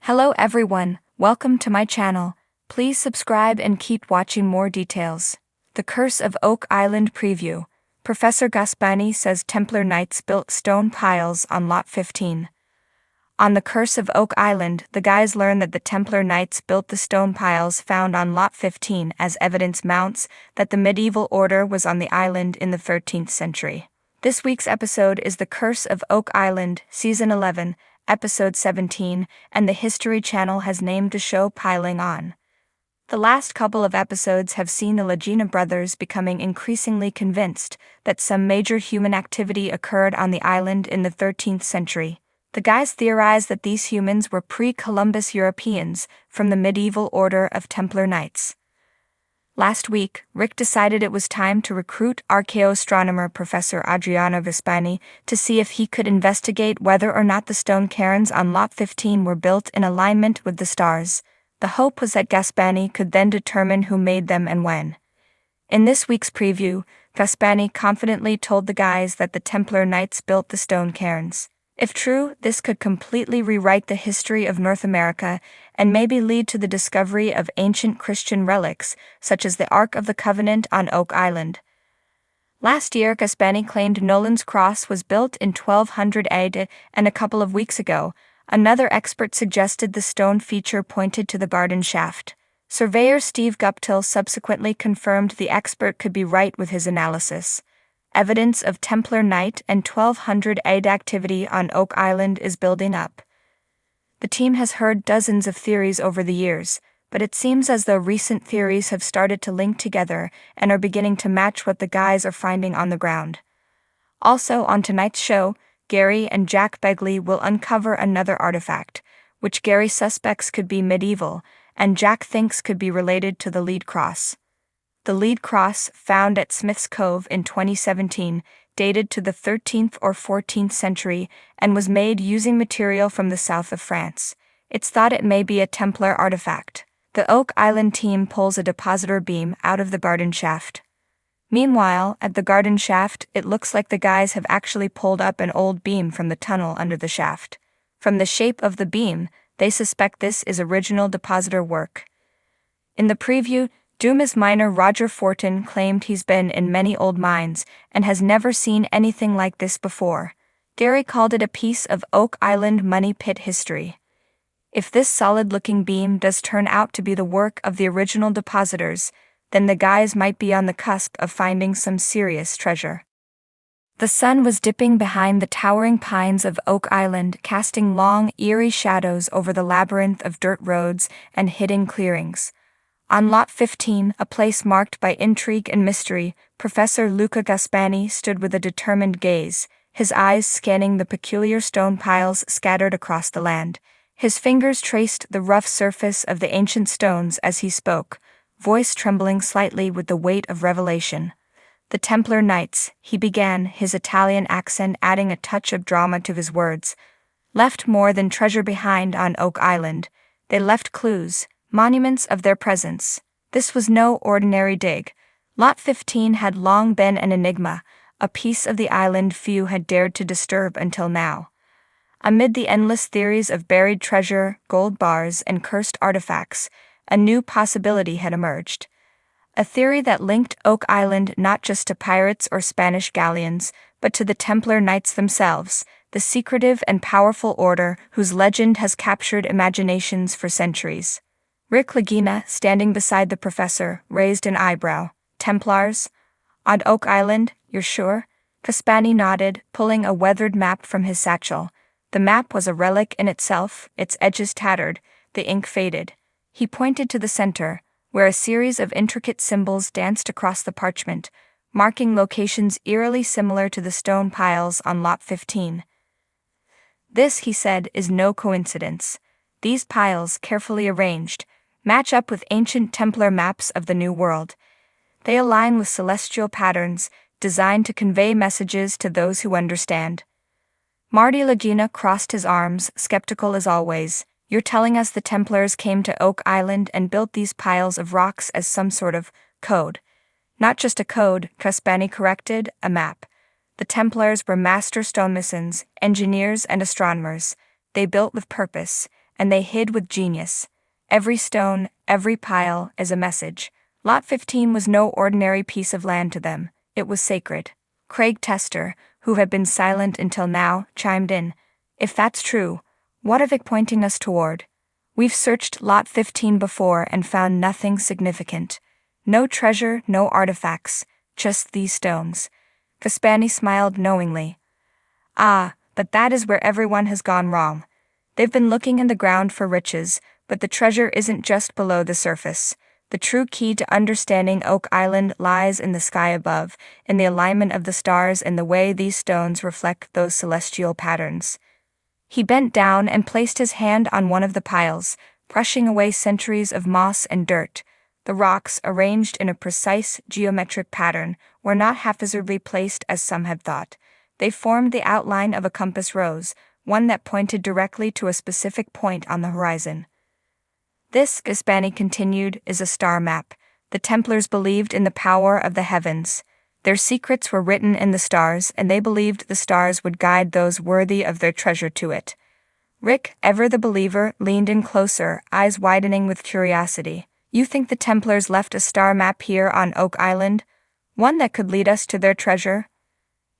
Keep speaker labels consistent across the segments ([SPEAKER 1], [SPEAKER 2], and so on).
[SPEAKER 1] Hello everyone, welcome to my channel. Please subscribe and keep watching more details. The Curse of Oak Island Preview. Professor Gaspani says Templar Knights built stone piles on Lot 15. On the Curse of Oak Island, the guys learn that the Templar Knights built the stone piles found on Lot 15 as evidence mounts that the medieval order was on the island in the 13th century. This week's episode is The Curse of Oak Island, Season 11, Episode 17, and the History Channel has named the show Piling On. The last couple of episodes have seen the Lagina brothers becoming increasingly convinced that some major human activity occurred on the island in the 13th century. The guys theorize that these humans were pre-Columbus Europeans from the medieval order of Templar Knights. Last week, Rick decided it was time to recruit archaeoastronomer Professor Adriano Gaspani to see if he could investigate whether or not the stone cairns on Lot 15 were built in alignment with the stars. The hope was that Gaspani could then determine who made them and when. In this week's preview, Gaspani confidently told the guys that the Templar Knights built the stone cairns. If true, this could completely rewrite the history of North America and maybe lead to the discovery of ancient Christian relics, such as the Ark of the Covenant on Oak Island. Last year, Gaspani claimed Nolan's Cross was built in 1200 AD, and a couple of weeks ago, another expert suggested the stone feature pointed to the garden shaft. Surveyor Steve Guptill subsequently confirmed the expert could be right with his analysis. Evidence of Templar Knight and 1200 AD activity on Oak Island is building up. The team has heard dozens of theories over the years, but it seems as though recent theories have started to link together and are beginning to match what the guys are finding on the ground. Also on tonight's show, Gary and Jack Begley will uncover another artifact, which Gary suspects could be medieval, and Jack thinks could be related to the lead cross. The lead cross, found at Smith's Cove in 2017, dated to the 13th or 14th century and was made using material from the south of France. It's thought it may be a Templar artifact. The Oak Island team pulls a depositor beam out of the garden shaft. Meanwhile, at the garden shaft, it looks like the guys have actually pulled up an old beam from the tunnel under the shaft. From the shape of the beam, they suspect this is original depositor work. In the preview, Dumas miner Roger Fortin claimed he's been in many old mines and has never seen anything like this before. Gary called it a piece of Oak Island money pit history. If this solid-looking beam does turn out to be the work of the original depositors, then the guys might be on the cusp of finding some serious treasure. The sun was dipping behind the towering pines of Oak Island, casting long, eerie shadows over the labyrinth of dirt roads and hidden clearings. On Lot 15, a place marked by intrigue and mystery, Professor Luca Gaspani stood with a determined gaze, his eyes scanning the peculiar stone piles scattered across the land. His fingers traced the rough surface of the ancient stones as he spoke, voice trembling slightly with the weight of revelation. The Templar Knights, he began, his Italian accent adding a touch of drama to his words, left more than treasure behind on Oak Island. They left clues, monuments of their presence. This was no ordinary dig. Lot 15 had long been an enigma, a piece of the island few had dared to disturb until now. Amid the endless theories of buried treasure, gold bars, and cursed artifacts, a new possibility had emerged. A theory that linked Oak Island not just to pirates or Spanish galleons, but to the Templar Knights themselves, the secretive and powerful order whose legend has captured imaginations for centuries. Rick Lagina, standing beside the professor, raised an eyebrow. Templars? On Oak Island, you're sure? Gaspani nodded, pulling a weathered map from his satchel. The map was a relic in itself, its edges tattered, the ink faded. He pointed to the center, where a series of intricate symbols danced across the parchment, marking locations eerily similar to the stone piles on Lot 15. This, he said, is no coincidence. These piles, carefully arranged, match up with ancient Templar maps of the New World. They align with celestial patterns, designed to convey messages to those who understand. Marty Lagina crossed his arms, skeptical as always. You're telling us the Templars came to Oak Island and built these piles of rocks as some sort of code? Not just a code, Gaspani corrected, a map. The Templars were master stonemasons, engineers, and astronomers. They built with purpose, and they hid with genius. Every stone, every pile, is a message. Lot 15 was no ordinary piece of land to them, it was sacred. Craig Tester, who had been silent until now, chimed in. If that's true, what are they pointing us toward? We've searched Lot 15 before and found nothing significant. No treasure, no artifacts, just these stones. Gaspani smiled knowingly. Ah, but that is where everyone has gone wrong. They've been looking in the ground for riches, but the treasure isn't just below the surface. The true key to understanding Oak Island lies in the sky above, in the alignment of the stars and the way these stones reflect those celestial patterns. He bent down and placed his hand on one of the piles, brushing away centuries of moss and dirt. The rocks, arranged in a precise geometric pattern, were not haphazardly placed as some had thought. They formed the outline of a compass rose, one that pointed directly to a specific point on the horizon. This, Gaspani continued, is a star map. The Templars believed in the power of the heavens. Their secrets were written in the stars, and they believed the stars would guide those worthy of their treasure to it. Rick, ever the believer, leaned in closer, eyes widening with curiosity. You think the Templars left a star map here on Oak Island? One that could lead us to their treasure?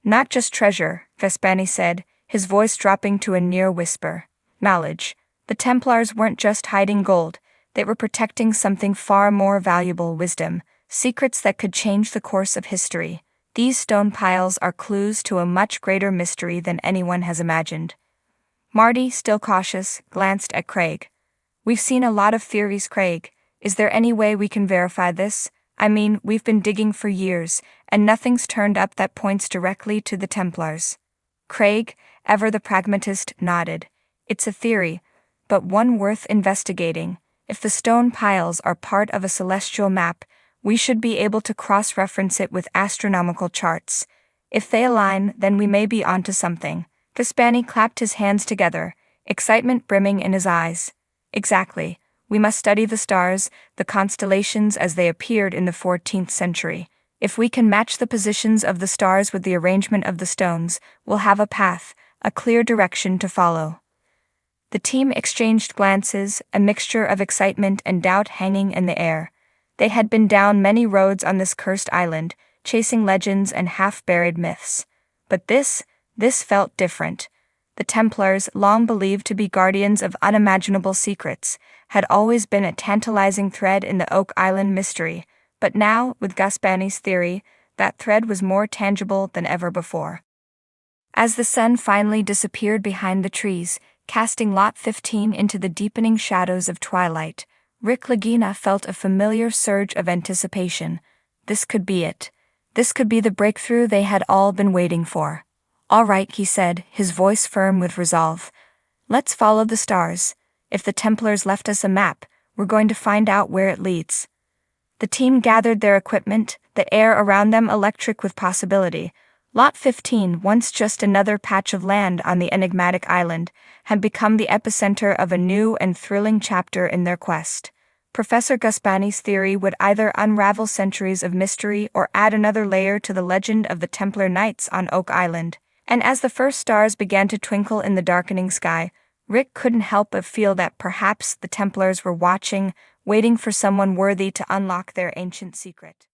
[SPEAKER 1] Not just treasure, Gaspani said, his voice dropping to a near whisper. Knowledge. The Templars weren't just hiding gold, they were protecting something far more valuable: wisdom, secrets that could change the course of history. These stone piles are clues to a much greater mystery than anyone has imagined. Marty, still cautious, glanced at Craig. We've seen a lot of theories, Craig. Is there any way we can verify this? I mean, we've been digging for years, and nothing's turned up that points directly to the Templars. Craig, ever the pragmatist, nodded. It's a theory, but one worth investigating. If the stone piles are part of a celestial map, we should be able to cross-reference it with astronomical charts. If they align, then we may be onto something. Gaspani clapped his hands together, excitement brimming in his eyes. Exactly. We must study the stars, the constellations as they appeared in the 14th century. If we can match the positions of the stars with the arrangement of the stones, we'll have a path, a clear direction to follow. The team exchanged glances, a mixture of excitement and doubt hanging in the air. They had been down many roads on this cursed island, chasing legends and half-buried myths. But this felt different. The Templars, long believed to be guardians of unimaginable secrets, had always been a tantalizing thread in the Oak Island mystery, but now, with Gaspani's theory, that thread was more tangible than ever before. As the sun finally disappeared behind the trees, casting Lot 15 into the deepening shadows of twilight, Rick Lagina felt a familiar surge of anticipation. This could be it. This could be the breakthrough they had all been waiting for. All right, he said, his voice firm with resolve. Let's follow the stars. If the Templars left us a map, we're going to find out where it leads. The team gathered their equipment, the air around them electric with possibility. Lot 15, once just another patch of land on the enigmatic island, had become the epicenter of a new and thrilling chapter in their quest. Professor Gaspani's theory would either unravel centuries of mystery or add another layer to the legend of the Templar Knights on Oak Island. And as the first stars began to twinkle in the darkening sky, Rick couldn't help but feel that perhaps the Templars were watching, waiting for someone worthy to unlock their ancient secret.